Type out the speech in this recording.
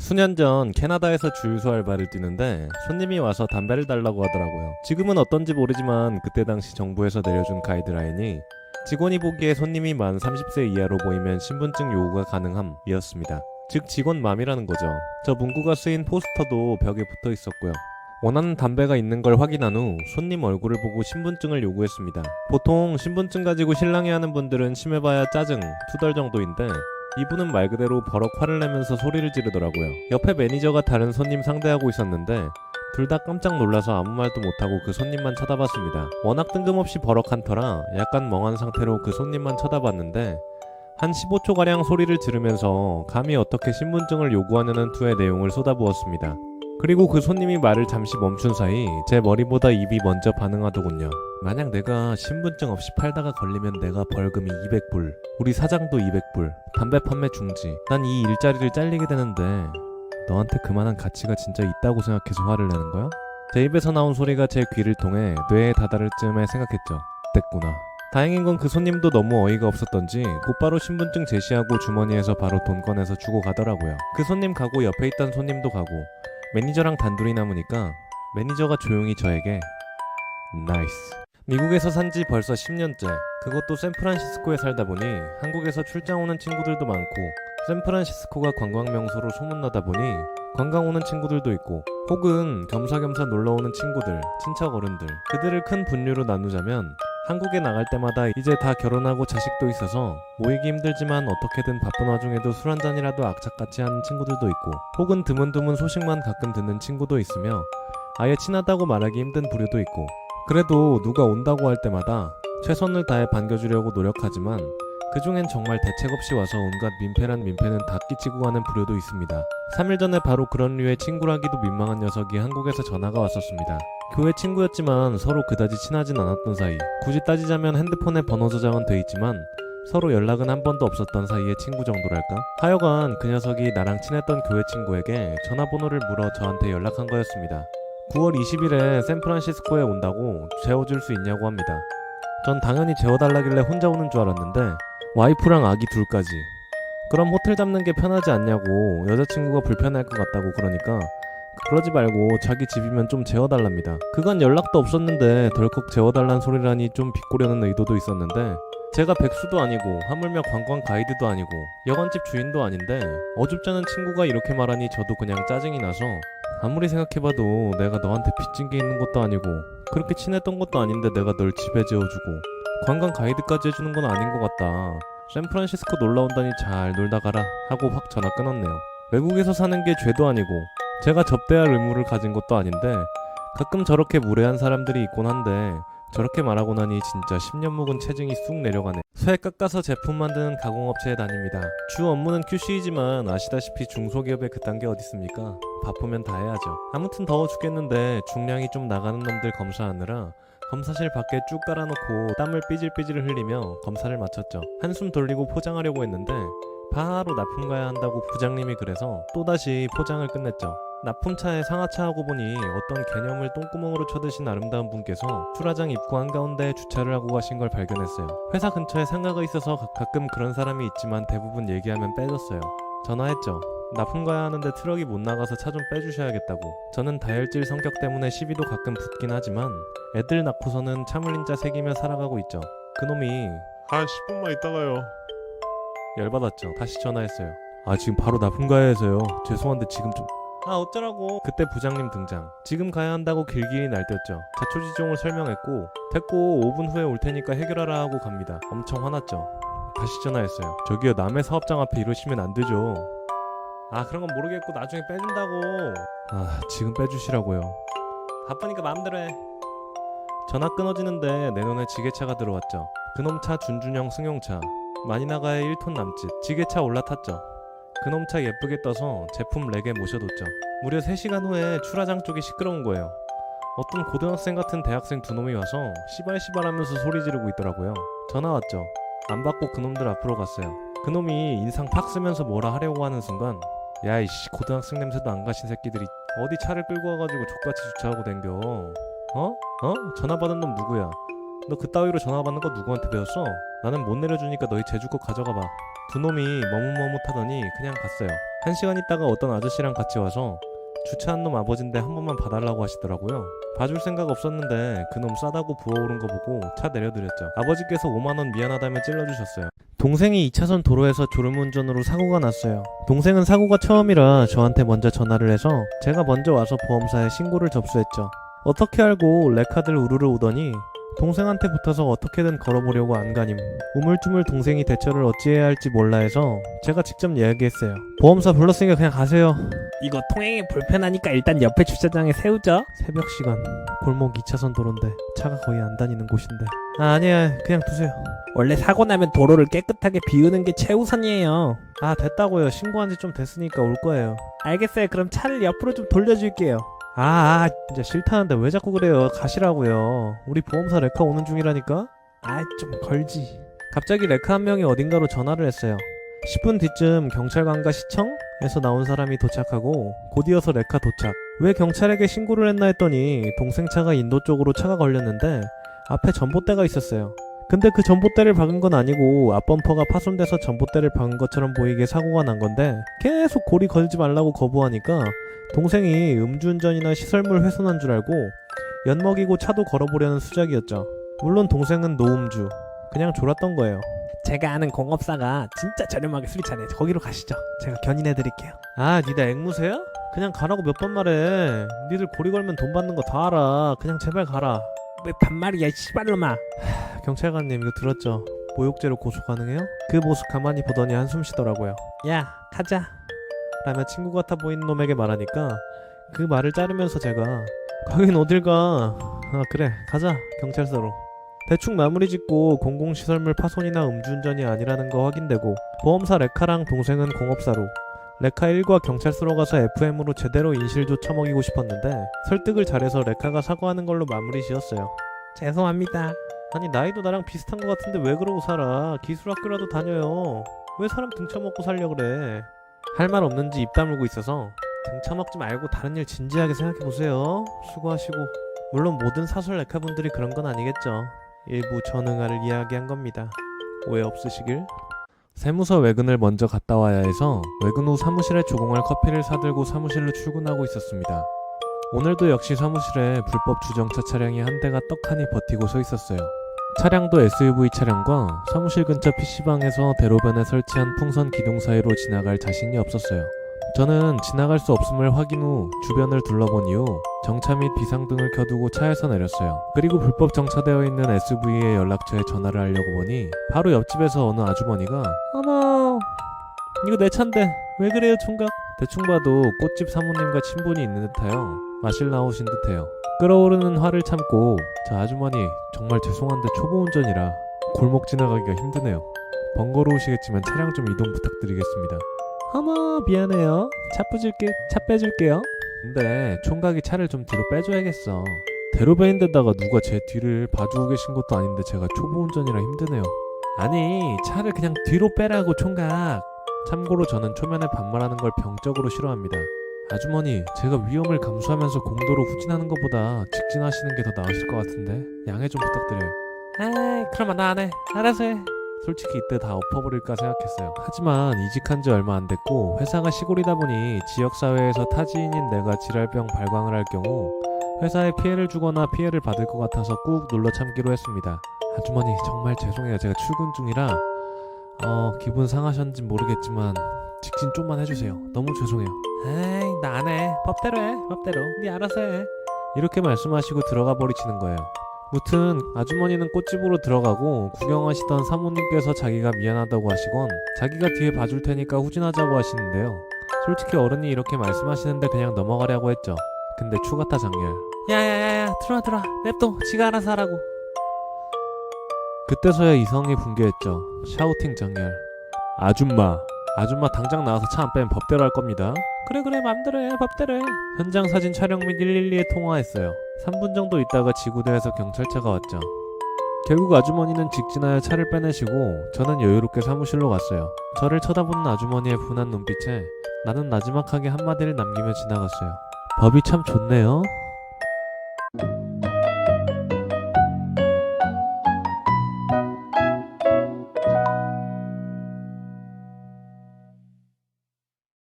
수년 전 캐나다에서 주유소 알바를 뛰는데 손님이 와서 담배를 달라고 하더라고요. 지금은 어떤지 모르지만 그때 당시 정부에서 내려준 가이드라인이 직원이 보기에 손님이 만 30세 이하로 보이면 신분증 요구가 가능함이었습니다. 즉 직원맘이라는 거죠. 저 문구가 쓰인 포스터도 벽에 붙어 있었고요. 원하는 담배가 있는 걸 확인한 후 손님 얼굴을 보고 신분증을 요구했습니다. 보통 신분증 가지고 실랑이 하는 분들은 심해봐야 짜증, 투덜 정도인데 이분은 말 그대로 버럭 화를 내면서 소리를 지르더라고요. 옆에 매니저가 다른 손님 상대하고 있었는데 둘 다 깜짝 놀라서 아무 말도 못하고 그 손님만 쳐다봤습니다. 워낙 뜬금없이 버럭한 터라 약간 멍한 상태로 그 손님만 쳐다봤는데 한 15초가량 소리를 지르면서 감히 어떻게 신분증을 요구하냐는 투의 내용을 쏟아부었습니다. 그리고 그 손님이 말을 잠시 멈춘 사이 제 머리보다 입이 먼저 반응하더군요. 만약 내가 신분증 없이 팔다가 걸리면 내가 벌금이 200불, 우리 사장도 200불, 담배 판매 중지. 난 이 일자리를 잘리게 되는데 너한테 그만한 가치가 진짜 있다고 생각해서 화를 내는 거야? 제 입에서 나온 소리가 제 귀를 통해 뇌에 다다를 즈음에 생각했죠. 됐구나. 다행인 건 그 손님도 너무 어이가 없었던지 곧바로 신분증 제시하고 주머니에서 바로 돈 꺼내서 주고 가더라고요. 그 손님 가고 옆에 있던 손님도 가고 매니저랑 단둘이 남으니까 매니저가 조용히 저에게 나이스. 미국에서 산지 벌써 10년째. 그것도 샌프란시스코에 살다 보니 한국에서 출장 오는 친구들도 많고 샌프란시스코가 관광 명소로 소문나다 보니 관광 오는 친구들도 있고 혹은 겸사겸사 놀러오는 친구들, 친척 어른들 그들을 큰 분류로 나누자면 한국에 나갈 때마다 이제 다 결혼하고 자식도 있어서 모이기 힘들지만 어떻게든 바쁜 와중에도 술 한잔이라도 악착같이 하는 친구들도 있고 혹은 드문드문 소식만 가끔 듣는 친구도 있으며 아예 친하다고 말하기 힘든 부류도 있고 그래도 누가 온다고 할 때마다 최선을 다해 반겨주려고 노력하지만 그 중엔 정말 대책 없이 와서 온갖 민폐란 민폐는 다 끼치고 가는 부류도 있습니다. 3일 전에 바로 그런 류의 친구라기도 민망한 녀석이 한국에서 전화가 왔었습니다. 교회 친구였지만 서로 그다지 친하진 않았던 사이. 굳이 따지자면 핸드폰에 번호 저장은 돼 있지만 서로 연락은 한 번도 없었던 사이의 친구 정도랄까? 하여간 그 녀석이 나랑 친했던 교회 친구에게 전화번호를 물어 저한테 연락한 거였습니다. 9월 20일에 샌프란시스코에 온다고 재워줄 수 있냐고 합니다. 전 당연히 재워달라길래 혼자 오는 줄 알았는데 와이프랑 아기 둘까지. 그럼 호텔 잡는 게 편하지 않냐고 여자친구가 불편할 것 같다고 그러니까 그러지 말고 자기 집이면 좀 재워달랍니다. 그간 연락도 없었는데 덜컥 재워달란 소리라니 좀 비꼬려는 의도도 있었는데 제가 백수도 아니고 하물며 관광 가이드도 아니고 여관집 주인도 아닌데 어줍잖은 친구가 이렇게 말하니 저도 그냥 짜증이 나서 아무리 생각해봐도 내가 너한테 빚진 게 있는 것도 아니고 그렇게 친했던 것도 아닌데 내가 널 집에 재워주고 관광 가이드까지 해주는 건 아닌 것 같다. 샌프란시스코 놀러 온다니 잘 놀다 가라 하고 확 전화 끊었네요. 외국에서 사는 게 죄도 아니고 제가 접대할 의무를 가진 것도 아닌데 가끔 저렇게 무례한 사람들이 있곤 한데 저렇게 말하고 나니 진짜 10년 묵은 체증이 쑥 내려가네. 쇠 깎아서 제품 만드는 가공업체에 다닙니다. 주 업무는 QC이지만 아시다시피 중소기업에 그딴 게 어딨습니까? 바쁘면 다 해야죠. 아무튼 더워 죽겠는데 중량이 좀 나가는 놈들 검사하느라 검사실 밖에 쭉 깔아놓고 땀을 삐질삐질 흘리며 검사를 마쳤죠. 한숨 돌리고 포장하려고 했는데 바로 납품 가야 한다고 부장님이 그래서 또다시 포장을 끝냈죠. 납품차에 상하차하고 보니 어떤 개념을 똥구멍으로 쳐드신 아름다운 분께서 출하장 입구 한가운데에 주차를 하고 가신 걸 발견했어요. 회사 근처에 상가가 있어서 가끔 그런 사람이 있지만 대부분 얘기하면 빼줬어요. 전화했죠. 납품 가야 하는데 트럭이 못 나가서 차 좀 빼주셔야겠다고. 저는 다혈질 성격 때문에 시비도 가끔 붙긴 하지만 애들 낳고서는 참을린자 새기며 살아가고 있죠. 그놈이 한 10분만 있다가요. 열받았죠. 다시 전화했어요. 아 지금 바로 납품 가야 해서요. 죄송한데 지금 좀... 아 어쩌라고. 그때 부장님 등장. 지금 가야 한다고 길길이 날뛰었죠. 자초지종을 설명했고 됐고 5분 후에 올 테니까 해결하라 하고 갑니다. 엄청 화났죠. 다시 전화했어요. 저기요 남의 사업장 앞에 이러시면 안 되죠. 아 그런 건 모르겠고 나중에 빼준다고. 아 지금 빼주시라고요. 바쁘니까 마음대로 해. 전화 끊어지는데 내 눈에 지게차가 들어왔죠. 그놈 차 준준형 승용차. 많이 나가야 1톤 남짓. 지게차 올라탔죠. 그놈 차 예쁘게 떠서 제품 렉에 모셔뒀죠. 무려 3시간 후에 출하장 쪽이 시끄러운 거예요. 어떤 고등학생 같은 대학생 두 놈이 와서 시발시발 하면서 소리 지르고 있더라고요. 전화 왔죠. 안 받고 그놈들 앞으로 갔어요. 그놈이 인상 팍 쓰면서 뭐라 하려고 하는 순간 야이씨 고등학생 냄새도 안 가신 새끼들이 어디 차를 끌고 와가지고 족같이 주차하고 댕겨. 어? 전화 받은 놈 누구야? 너 그따위로 전화 받는 거 누구한테 배웠어? 나는 못 내려주니까 너희 제주 거 가져가 봐. 두 놈이 머뭇머뭇하더니 그냥 갔어요. 1시간 있다가 어떤 아저씨랑 같이 와서 주차한 놈 아버지인데 한 번만 봐달라고 하시더라고요. 봐줄 생각 없었는데 그놈 싸다고 부어오른 거 보고 차 내려드렸죠. 아버지께서 5만원 미안하다며 찔러주셨어요. 동생이 2차선 도로에서 졸음운전으로 사고가 났어요. 동생은 사고가 처음이라 저한테 먼저 전화를 해서 제가 먼저 와서 보험사에 신고를 접수했죠. 어떻게 알고 레카들 우르르 오더니 동생한테 붙어서 어떻게든 걸어보려고 안간힘. 우물쭈물 동생이 대처를 어찌해야 할지 몰라 해서 제가 직접 이야기했어요. 보험사 불렀으니까 그냥 가세요. 이거 통행이 불편하니까 일단 옆에 주차장에 세우죠. 새벽 시간 골목 2차선 도로인데 차가 거의 안 다니는 곳인데 아니야 그냥 두세요. 원래 사고 나면 도로를 깨끗하게 비우는 게 최우선이에요. 아 됐다고요. 신고한 지 좀 됐으니까 올 거예요. 알겠어요. 그럼 차를 옆으로 좀 돌려줄게요. 진짜 싫다는데 왜 자꾸 그래요. 가시라고요. 우리 보험사 레카 오는 중이라니까. 좀 걸지. 갑자기 레카 한 명이 어딘가로 전화를 했어요. 10분 뒤쯤 경찰관과 시청에서 나온 사람이 도착하고 곧 이어서 레카 도착. 왜 경찰에게 신고를 했나 했더니 동생 차가 인도 쪽으로 차가 걸렸는데 앞에 전봇대가 있었어요. 근데 그 전봇대를 박은 건 아니고 앞범퍼가 파손돼서 전봇대를 박은 것처럼 보이게 사고가 난 건데 계속 고리 걸지 말라고 거부하니까 동생이 음주운전이나 시설물 훼손한 줄 알고 엿먹이고 차도 걸어보려는 수작이었죠. 물론 동생은 노음주. 그냥 졸았던 거예요. 제가 아는 공업사가 진짜 저렴하게 수리 잘해요. 거기로 가시죠. 제가 견인해드릴게요. 니네 앵무새야? 그냥 가라고 몇 번 말해. 니들 고리 걸면 돈 받는 거 다 알아. 그냥 제발 가라. 왜 반말이야 씨발놈아. 경찰관님 이거 들었죠? 모욕죄로 고소 가능해요? 그 모습 가만히 보더니 한숨 쉬더라고요. 야 가자. 라며 친구 같아 보이는 놈에게 말하니까 그 말을 자르면서 제가 가긴 어딜 가. 그래 가자 경찰서로. 대충 마무리 짓고 공공시설물 파손이나 음주운전이 아니라는 거 확인되고 보험사 레카랑 동생은 공업사로 레카 1과 경찰서로 가서 FM으로 제대로 인실조 처먹이고 싶었는데 설득을 잘해서 레카가 사과하는 걸로 마무리 지었어요. 죄송합니다. 아니 나이도 나랑 비슷한 것 같은데 왜 그러고 살아. 기술학교라도 다녀요. 왜 사람 등쳐먹고 살려 그래. 할 말 없는지 입 다물고 있어서 등쳐먹지 말고 다른 일 진지하게 생각해보세요. 수고하시고. 물론 모든 사설 레카분들이 그런 건 아니겠죠. 일부 전응아를 이야기한 겁니다. 오해 없으시길. 세무서 외근을 먼저 갔다 와야 해서 외근 후 사무실에 조공할 커피를 사들고 사무실로 출근하고 있었습니다. 오늘도 역시 사무실에 불법 주정차 차량이 한 대가 떡하니 버티고 서 있었어요. 차량도 SUV 차량과 사무실 근처 PC방에서 대로변에 설치한 풍선 기둥 사이로 지나갈 자신이 없었어요. 저는 지나갈 수 없음을 확인 후 주변을 둘러본 이후 정차 및 비상등을 켜두고 차에서 내렸어요. 그리고 불법 정차되어 있는 SUV의 연락처에 전화를 하려고 보니 바로 옆집에서 어느 아주머니가 어머 이거 내 차인데 왜 그래요 총각? 대충 봐도 꽃집 사모님과 친분이 있는 듯하여 마실 나오신 듯해요. 끓어오르는 화를 참고 저 아주머니 정말 죄송한데 초보 운전이라 골목 지나가기가 힘드네요. 번거로우시겠지만 차량 좀 이동 부탁드리겠습니다. 어머 미안해요. 차 빼줄게요. 근데 총각이 차를 좀 뒤로 빼줘야겠어. 대로변인데다가 누가 제 뒤를 봐주고 계신 것도 아닌데 제가 초보 운전이라 힘드네요. 아니 차를 그냥 뒤로 빼라고 총각. 참고로 저는 초면에 반말하는 걸 병적으로 싫어합니다. 아주머니 제가 위험을 감수하면서 공도로 후진하는 것보다 직진하시는 게 더 나으실 것 같은데 양해 좀 부탁드려요. 그럼 나 안 해. 알아서 해. 솔직히 이때 다 엎어버릴까 생각했어요. 하지만 이직한 지 얼마 안 됐고 회사가 시골이다 보니 지역사회에서 타지인인 내가 질환병 발광을 할 경우 회사에 피해를 주거나 피해를 받을 것 같아서 꾹 눌러 참기로 했습니다. 아주머니 정말 죄송해요. 제가 출근 중이라 기분 상하셨는지 모르겠지만 직진 좀만 해주세요. 너무 죄송해요. 나 안 해. 법대로 해. 법대로. 네 알아서 해. 이렇게 말씀하시고 들어가 버리시는 거예요. 무튼 아주머니는 꽃집으로 들어가고 구경하시던 사모님께서 자기가 미안하다고 하시곤 자기가 뒤에 봐줄 테니까 후진하자고 하시는데요. 솔직히 어른이 이렇게 말씀하시는데 그냥 넘어가려고 했죠. 근데 추가타 장렬. 야야야야 들어와 냅둬 지가 알아서 하라고. 그때서야 이성이 붕괴했죠. 샤우팅 장렬. 아줌마 당장 나와서 차 안 빼면 법대로 할 겁니다. 그래 맘대로 해 법대로 해. 현장 사진 촬영 및 112에 통화했어요. 3분 정도 있다가 지구대에서 경찰차가 왔죠. 결국 아주머니는 직진하여 차를 빼내시고 저는 여유롭게 사무실로 갔어요. 저를 쳐다보는 아주머니의 분한 눈빛에 나는 나지막하게 한마디를 남기며 지나갔어요. 법이 참 좋네요.